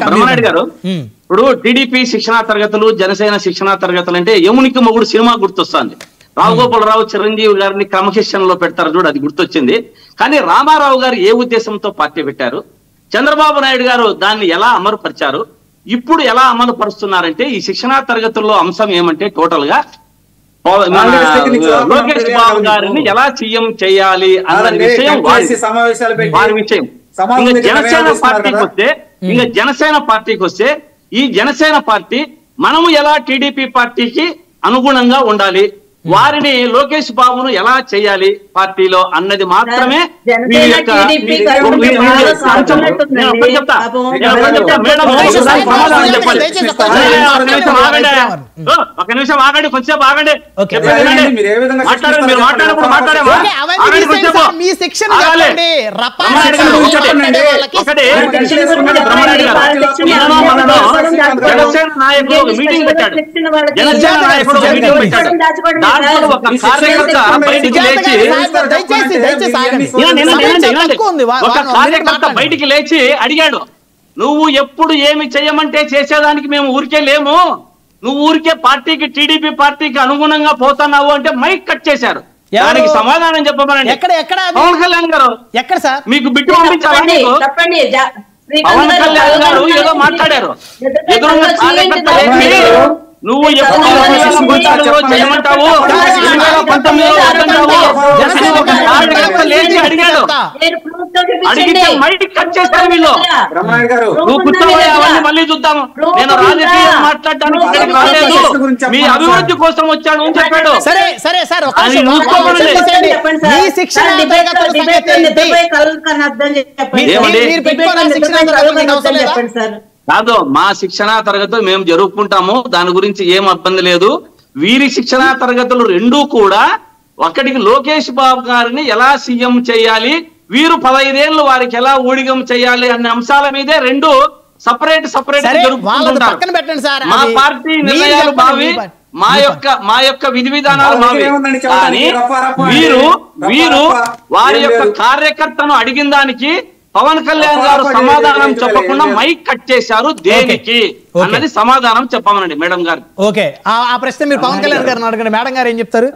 బ్రహ్మనాయుడు గారు ఇప్పుడు టీడీపీ శిక్షణా తరగతులు, జనసేన శిక్షణా తరగతులు అంటే యమునికి మొగుడు సినిమా గుర్తొస్తుంది. రావుగోపాలరావు చిరంజీవి గారిని క్రమశిక్షణలో పెడతారు చూడు, అది గుర్తొచ్చింది. కానీ రామారావు గారు ఏ ఉద్దేశంతో పార్టీ పెట్టారు, చంద్రబాబు నాయుడు గారు దాన్ని ఎలా అమలుపరిచారు, ఇప్పుడు ఎలా అమలు పరుస్తున్నారంటే ఈ శిక్షణా తరగతుల్లో అంశం ఏమంటే టోటల్ గా లోకేష్ బాబు గారిని ఎలా సీఎం చేయాలి అన్న విషయం వారి విషయం. ఇంకా జనసేన పార్టీకి వస్తే ఈ జనసేన పార్టీ మనము ఎలా టీడీపీ పార్టీకి అనుగుణంగా ఉండాలి, వారిని లోకేష్ బాబును ఎలా చేయాలి పార్టీలో అన్నది మాత్రమే ఒక నిమిషం ఆగండి, కొంచెం ఆగండి. జనసేన నాయకుడు మీటింగ్ పెట్టాడు, జనసేన నాయకుడు మీటింగ్ పెట్టాడు. ఒక కార్యకర్త బయటికి లేచి అడిగాడు, నువ్వు ఎప్పుడు ఏమి చెయ్యమంటే చేసేదానికి మేము ఊరికే లేము, నువ్వు ఊరికే పార్టీకి టీడీపీ పార్టీకి అనుగుణంగా పోతున్నావు అంటే మైక్ కట్ చేశారు. దానికి సమాధానం చెప్పమనండి. పవన్ కళ్యాణ్ గారు ఎక్కడ సార్ మీకు బిట్టు పంపించాలి? పవన్ కళ్యాణ్ గారు ఏదో మాట్లాడారు, ఎదురున్న కార్యకర్త నువ్వు ఎప్పుడు చేయమంటావు, 2019లో లేచి అడిగాడు, అడిగితే మైక్ కట్ చేస్తారు వీళ్ళు. నువ్వు కూర్చోబోయే అవన్నీ మళ్ళీ చూద్దాము, నేను రాజకీయం మాట్లాడడానికి రాలేదు, మీ అభివృద్ధి కోసం వచ్చాను అని చెప్పాడు. కాదు, మా శిక్షణా తరగతులు మేము జరుపుకుంటాము, దాని గురించి ఏం ఇబ్బంది లేదు. వీరి శిక్షణా తరగతులు రెండూ కూడా ఒకటికి లోకేష్ బాబు గారిని ఎలా సీఎం చేయాలి, వీరు 15 ఏళ్ళు వారికి ఎలా ఊడిగం చేయాలి అనే అంశాల మీదే రెండు సపరేట్ జరుపుకుంటుంటారు. మా పార్టీ నిర్ణయాలు మావి, మా యొక్క విధి విధానాలు మావి. కానీ వీరు వారి యొక్క కార్యకర్తను అడిగిన దానికి పవన్ కళ్యాణ్ గారు సమాధానం చెప్పకుండా మైక్ కట్ చేశారు. దేనికి అన్నది సమాధానం చెప్పమనండి మేడం గారు. ఓకే, ఆ ప్రశ్న మీరు పవన్ కళ్యాణ్ గారిని అడగండి. మేడం గారు ఏం చెప్తారు?